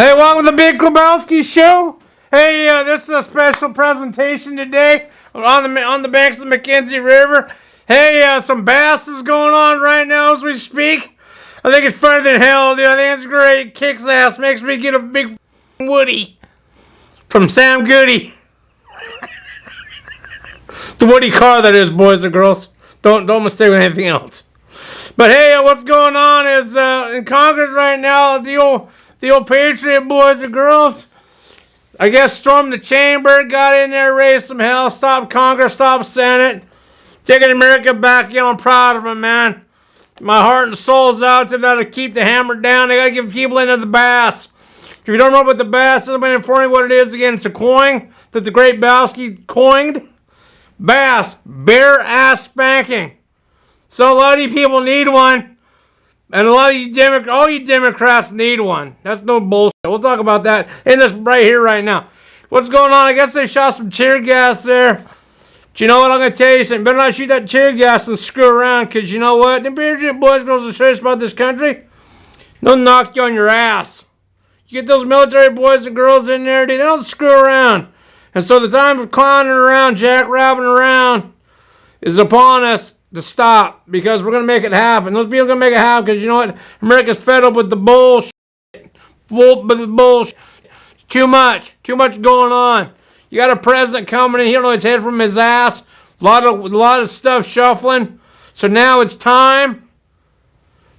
Hey, welcome to the Big Klebowski Show. Hey, this is a special presentation today on the banks of the Mackenzie River. Hey, some bass is going on right now as we speak. I think it's funnier than hell, dude. I think it's great. Kicks ass. Makes me get a big Woody from Sam Goody. The Woody car, that is, boys and girls. Don't mistake with anything else. But hey, what's going on is in Congress right now, the old Patriot boys and girls, I guess, stormed the chamber, got in there, raised some hell, stopped Congress, stopped Senate, taking America back. I'm proud of them, man. My heart and soul's out to that to keep the hammer down. They got to give people into the bass. If you don't know what the bass is, I'm going to inform you what it is again. It's a coin that the great Bowski coined. Bass, bare ass spanking. So a lot of you people need one. And a lot of you all you Democrats need one. That's no bullshit. We'll talk about that in this right here, right now. What's going on? I guess they shot some tear gas there. But you know what? I'm going to tell you something. Better not shoot that tear gas and screw around, because you know what? The Patriot boys, girls, are serious about this country. They'll knock you on your ass. You get those military boys and girls in there, dude, they don't screw around. And so the time of clowning around, jackrabbing around, is upon us to stop, because we're going to make it happen. Those people are going to make it happen, because you know what? America's fed up with the bullshit. Bullshit. Too much going on. You got a president coming in, he don't know his head from his ass. A lot of stuff shuffling. So now it's time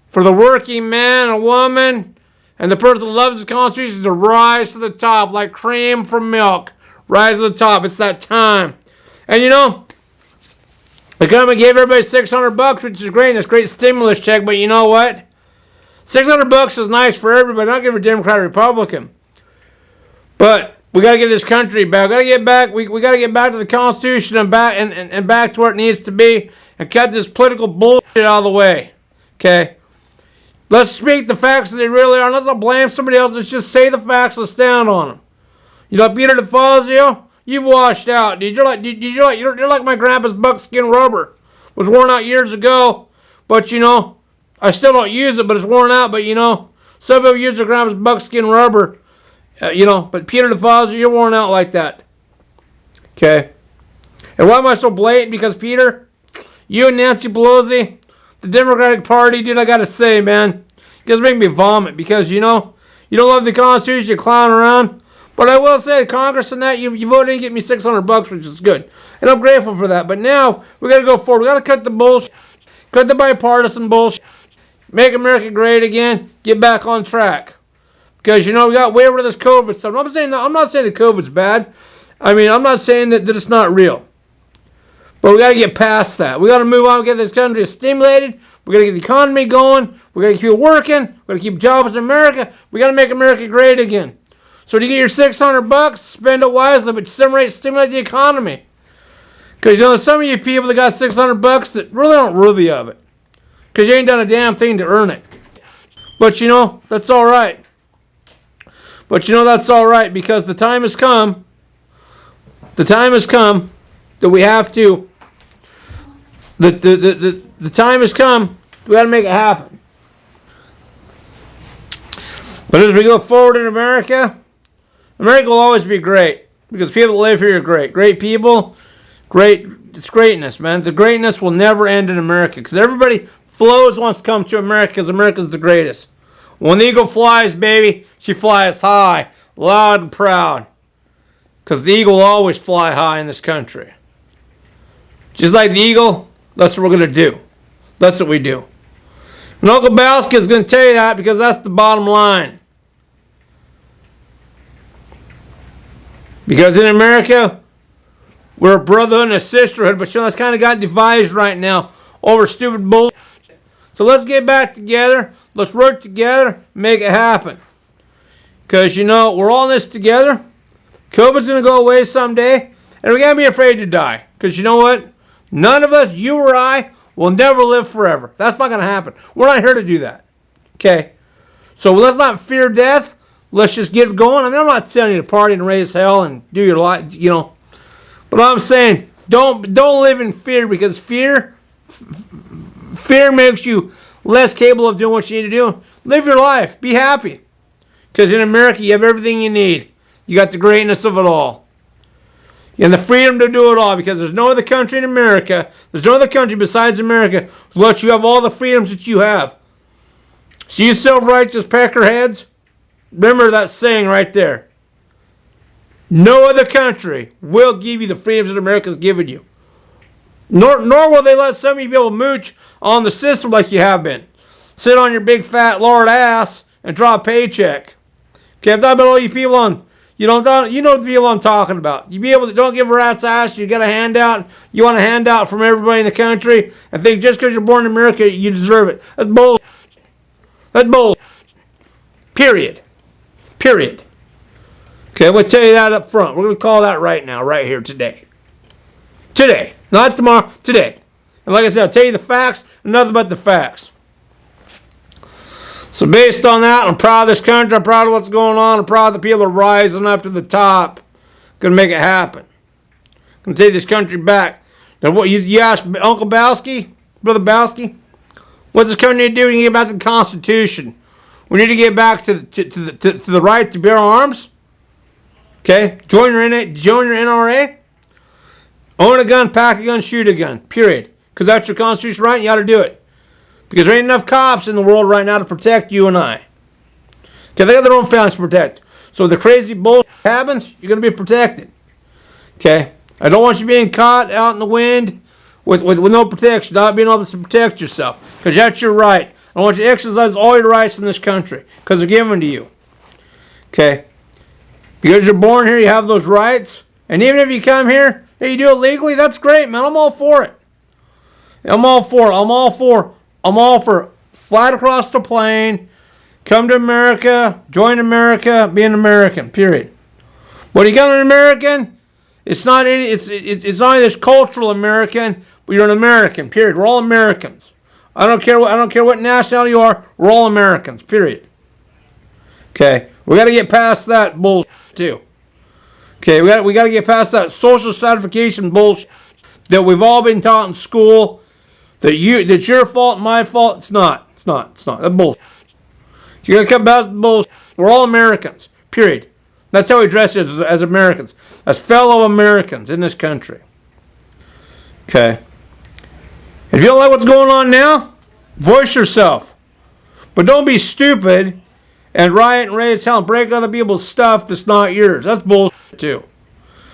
for the working man and woman and the person that loves the Constitution to rise to the top like cream from milk. Rise to the top. It's that time. And you know, the government gave everybody $600, which is great. And it's a great stimulus check. But you know what? $600 is nice for everybody. Not give a Democrat or Republican. But we got to get this country back. We got to get back. We got to get back to the Constitution and back to where it needs to be, and cut this political bullshit out of the way. Okay. Let's speak the facts that they really are. Let's not blame somebody else. Let's just say the facts and stand on them. You know, Peter DeFazio, you've washed out, dude. You're like my grandpa's buckskin rubber. It was worn out years ago, but you know, I still don't use it, but it's worn out. But you know, some people use their grandpa's buckskin rubber, you know. But Peter DeFazio, you're worn out like that. Okay. And why am I so blatant? Because Peter, you and Nancy Pelosi, the Democratic Party, dude, I gotta say, man, you guys make me vomit, because you know, you don't love the Constitution, you clown around. But I will say, Congress and that, you voted and get me $600, which is good. And I'm grateful for that. But now, we got to go forward. We got to cut the bullshit. Cut the bipartisan bullshit. Make America great again. Get back on track. Because, you know, we got way over this COVID stuff. I'm not saying that COVID's bad. I mean, I'm not saying that it's not real. But we got to get past that. We got to move on and get this country stimulated. We got to get the economy going. We got to keep working. We got to keep jobs in America. We got to make America great again. So to get your $600, spend it wisely, but stimulate the economy. Because you know, some of you people that got $600 that really aren't worthy of it, because you ain't done a damn thing to earn it. But you know, that's all right. Because the time has come. The time has come that we have to. The time has come. We got to make it happen. But as we go forward in America will always be great, because people that live here are great. Great people, it's greatness, man. The greatness will never end in America, because everybody wants to come to America, because America's the greatest. When the eagle flies, baby, she flies high, loud and proud, because the eagle will always fly high in this country. Just like the eagle, that's what we're going to do. That's what we do. And Uncle Bowski is going to tell you that, because that's the bottom line. Because in America, we're a brotherhood and a sisterhood, but you know, that's kind of got divided right now over stupid bullshit. So let's get back together. Let's work together, make it happen. Because, you know, we're all in this together. COVID's going to go away someday, and we got to be afraid to die. Because you know what? None of us, you or I, will never live forever. That's not going to happen. We're not here to do that. Okay? So let's not fear death. Let's just get going. I mean, I'm not telling you to party and raise hell and do your life, you know. But I'm saying, don't live in fear, because fear makes you less capable of doing what you need to do. Live your life. Be happy. Because in America, you have everything you need. You got the greatness of it all. And the freedom to do it all. Because there's no other country in America, there's no other country besides America who lets you have all the freedoms that you have. So you self-righteous peckerheads, remember that saying right there. No other country will give you the freedoms that America's given you. Nor will they let some of you be able to mooch on the system like you have been. Sit on your big fat lord ass and draw a paycheck. Okay, I'm talking about all you people on, you know the people I'm talking about. You be able to, don't give a rat's ass, you get a handout, you want a handout from everybody in the country, and think just because you're born in America, you deserve it. That's bull. That's bull. Period. Period. Okay, I'm going to tell you that up front. We're going to call that right now, right here, today. Today. Not tomorrow, today. And like I said, I'll tell you the facts, nothing but the facts. So based on that, I'm proud of this country. I'm proud of what's going on. I'm proud of the people are rising up to the top. Going to make it happen. Going to take this country back. Now, what you asked Uncle Bowski, Brother Bowski, what's this country do? We need to get back to the Constitution. We need to get back to the right to bear arms. Okay? Join your NRA. Own a gun, pack a gun, shoot a gun. Period. Because that's your Constitution right, and you ought to do it. Because there ain't enough cops in the world right now to protect you and I. Okay, they got their own families to protect. So if the crazy bullshit happens, you're going to be protected. Okay? I don't want you being caught out in the wind with no protection, not being able to protect yourself. Because that's your right. I want you to exercise all your rights in this country. Because they're given to you. Okay? Because you're born here, you have those rights. And even if you come here, and you do it legally, that's great, man. I'm all for it. I'm all for it. I'm all for flat across the plane, come to America, join America, be an American, period. When you become an American, it's not this cultural American, but you're an American, period. We're all Americans. I don't care what nationality you are, we're all Americans, period. Okay. We got to get past that bullshit too. Okay, we got to get past that social stratification bullshit that we've all been taught in school. That's your fault, my fault. It's not. That's bullshit. You got to come past the bullshit. We're all Americans. Period. That's how we dress as Americans, as fellow Americans in this country. Okay. If you don't like what's going on now, voice yourself, but don't be stupid and riot and raise hell and break other people's stuff that's not yours. That's bullshit too.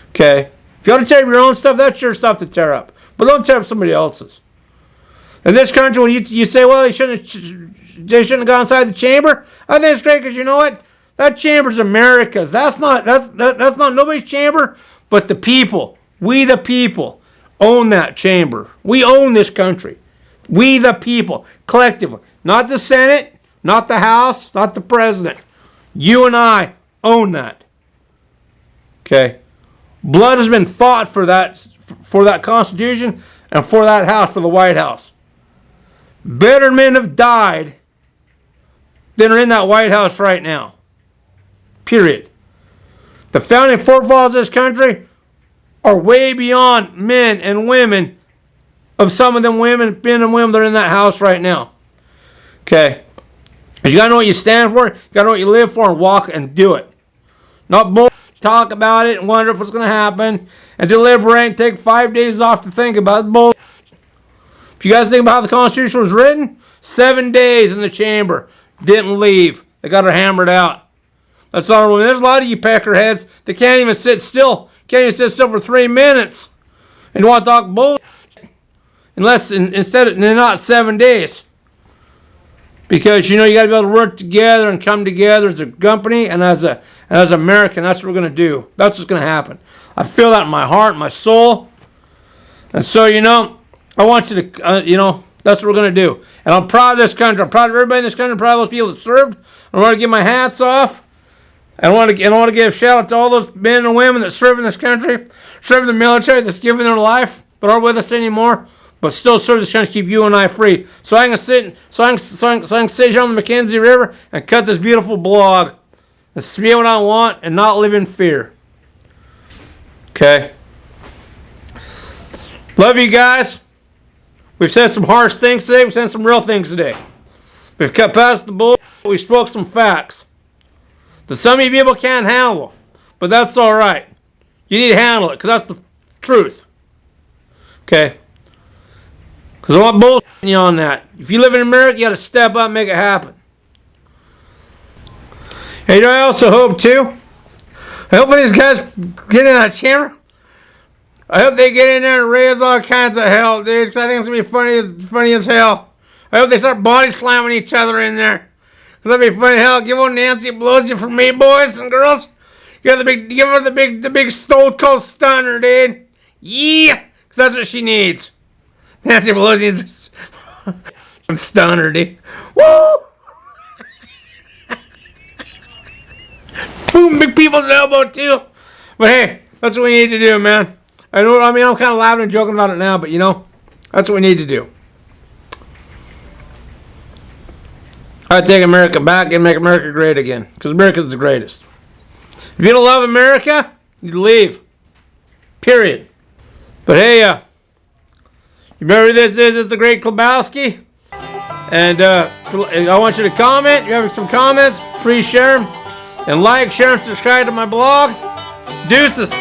Okay? If you want to tear up your own stuff, that's your stuff to tear up. But don't tear up somebody else's. In this country, when you say, well, they shouldn't have gone inside the chamber, I think it's great because you know what? That chamber's America's. That's not nobody's chamber, but the people. We the people own that chamber. We own this country. We the people, collectively. Not the Senate, not the House, not the President. You and I own that. Okay? Blood has been fought for that Constitution and for that House, for the White House. Better men have died than are in that White House right now. Period. The founding forefathers of this country are way beyond men and women of some of them men and women that are in that house right now. Okay? You got to know what you stand for, you got to know what you live for, and walk and do it. Not bullshit, talk about it and wonder if it's going to happen, and deliberate and take 5 days off to think about it. Bullshit. If you guys think about how the Constitution was written, 7 days in the chamber. Didn't leave. They got her hammered out. That's honorable. There's a lot of you peckerheads that can't even sit still. Can't even sit still for 3 minutes. And want to talk bullshit. Instead of not 7 days. Because, you got to be able to work together and come together as a company and as American. That's what we're going to do. That's what's going to happen. I feel that in my heart, my soul. And so, I want you to, that's what we're going to do. And I'm proud of this country. I'm proud of everybody in this country. I'm proud of those people that served. I want to give my hats off. I want to give a shout out to all those men and women that serve in this country, serve in the military, that's given their life, but aren't with us anymore, but still serve this country to keep you and I free. So I can sit here on the Mackenzie River and cut this beautiful blog and spew what I want and not live in fear. Okay? Love you guys. We've said some harsh things today. We've said some real things today. We've cut past the bull. We spoke some facts. that some of you people can't handle. But that's all right. You need to handle it, because that's the truth. Okay? Because I want bullshit you on that. If you live in America, you got to step up and make it happen. And you know, I also hope, too, I hope when these guys get in that chamber, I hope they get in there and raise all kinds of hell, dude, because I think it's going to be funny as hell. I hope they start body slamming each other in there. Because that'd be funny as hell. Give old Nancy Pelosi for me, boys and girls. Give her the big Stone Cold Stunner, dude. Yeah, because that's what she needs. Nancy Pelosi needs a stunner, dude. Woo! Boom, big people's elbow, too. But hey, that's what we need to do, man. I'm kind of laughing and joking about it now, but you know, that's what we need to do. I take America back and make America great again, because America's the greatest. If you don't love America, you leave. Period. But hey, you remember this is the Great Klobowski? And I want you to comment. You have some comments, please share them. And like, share, and subscribe to my blog. Deuces.